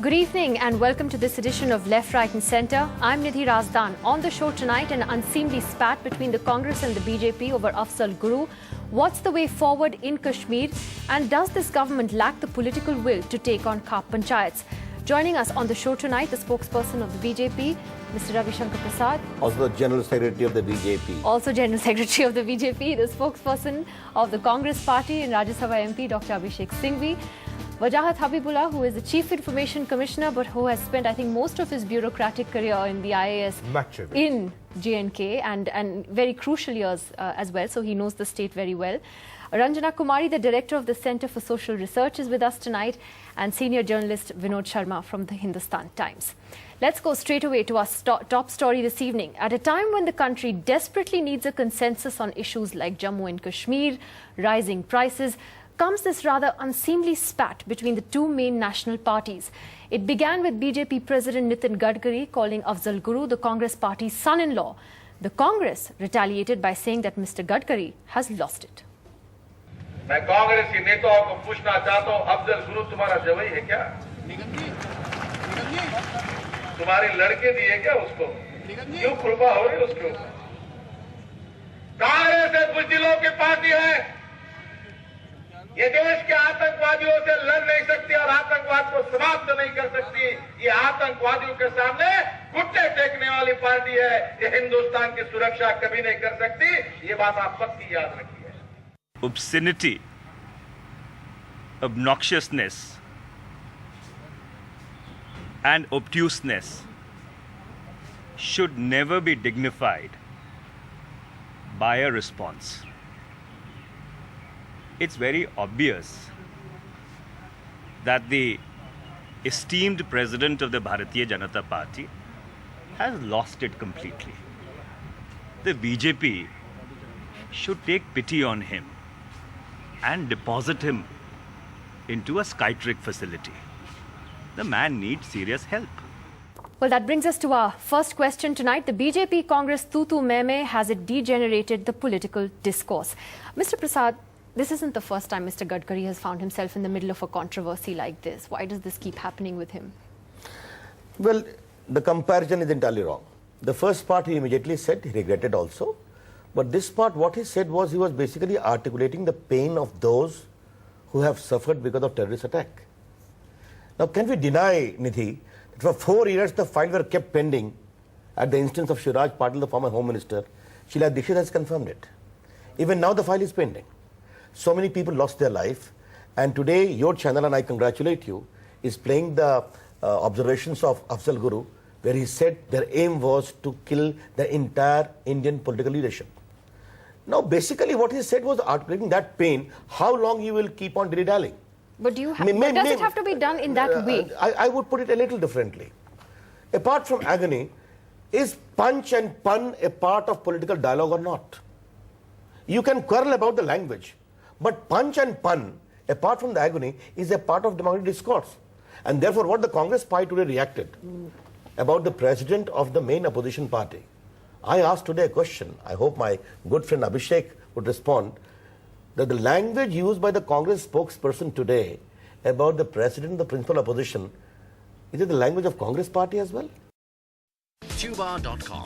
Good evening and welcome to this edition of Left, Right and Centre. I'm Nidhi Razdan. On the show tonight, an unseemly spat between the Congress and the BJP over Afzal Guru. What's the way forward in Kashmir? And does this government lack the political will to take on Khap Panchayats? Joining us on the show tonight, the spokesperson of the BJP, Mr. Ravi Shankar Prasad. Also the General Secretary of the BJP. Also General Secretary of the BJP, the spokesperson of the Congress Party and Rajya Sabha MP, Dr. Abhishek Singhvi. Wajahat Habibullah, who is the Chief Information Commissioner, but who has spent, I think, most of his bureaucratic career in the IAS in J&K and very crucial years as well, so he knows the state very well. Ranjana Kumari, the Director of the Centre for Social Research, is with us tonight, and senior journalist Vinod Sharma from the Hindustan Times. Let's go straight away to our top story this evening. At a time when the country desperately needs a consensus on issues like Jammu and Kashmir, rising prices, comes this rather unseemly spat between the two main national parties. It began with BJP President Nitin Gadkari calling Afzal Guru the Congress party's son-in-law. The Congress retaliated by saying that Mr. Gadkari has lost it. मैं कांग्रेस के नेताओं को पूछना चाहता हूं, अफजल गुरु तुम्हारा जवाई है क्या? तुम्हारे लड़के दिए क्या उसको? क्यों कृपा हो रही उसके ऊपर? कांग्रेस एक बुजदिलों की पार्टी है। ये देश के आतंकवादियों से लड़ नहीं सकती और आतंकवाद को समाप्त नहीं कर सकती। ये आतंकवादियों के सामने घुटने टेकने वाली पार्टी है। ये हिंदुस्तान की सुरक्षा कभी नहीं कर सकती। ये बात आप सबकी याद रखिए। Obscenity, obnoxiousness, and obtuseness should never be dignified by a response. It's very obvious that the esteemed president of the Bharatiya Janata Party has lost it completely. The BJP should take pity on him and deposit him into a Skytrek facility. The man needs serious help. Well, that brings us to our first question tonight. The BJP Congress tutu meme, has it degenerated the political discourse? Mr. Prasad, this isn't the first time Mr. Gadkari has found himself in the middle of a controversy like this. Why does this keep happening with him? Well, the comparison is entirely wrong. The first part he immediately said, he regretted also. But this part, what he said was, he was basically articulating the pain of those who have suffered because of terrorist attack. Now, can we deny, Nidhi, that for 4 years the files were kept pending at the instance of Shiraj Patil, the former Home Minister? Sheila Dixit has confirmed it. Even now the file is pending. So many people lost their life, and today your channel, and I congratulate you, is playing the observations of Afzal Guru, where he said their aim was to kill the entire Indian political leadership. Now, basically what he said was articulating that pain, how long he will keep on dilly-dallying. But do you have, does it have to be done in that way? I would put it a little differently. Apart from agony, is punch and pun a part of political dialogue or not? You can quarrel about the language, but punch and pun, apart from the agony, is a part of democratic discourse. And therefore, what the Congress party today reacted about the president of the main opposition party, I asked today a question. I hope my good friend Abhishek would respond, that the language used by the Congress spokesperson today about the president of the principal opposition, is it the language of Congress party as well? Tuba.com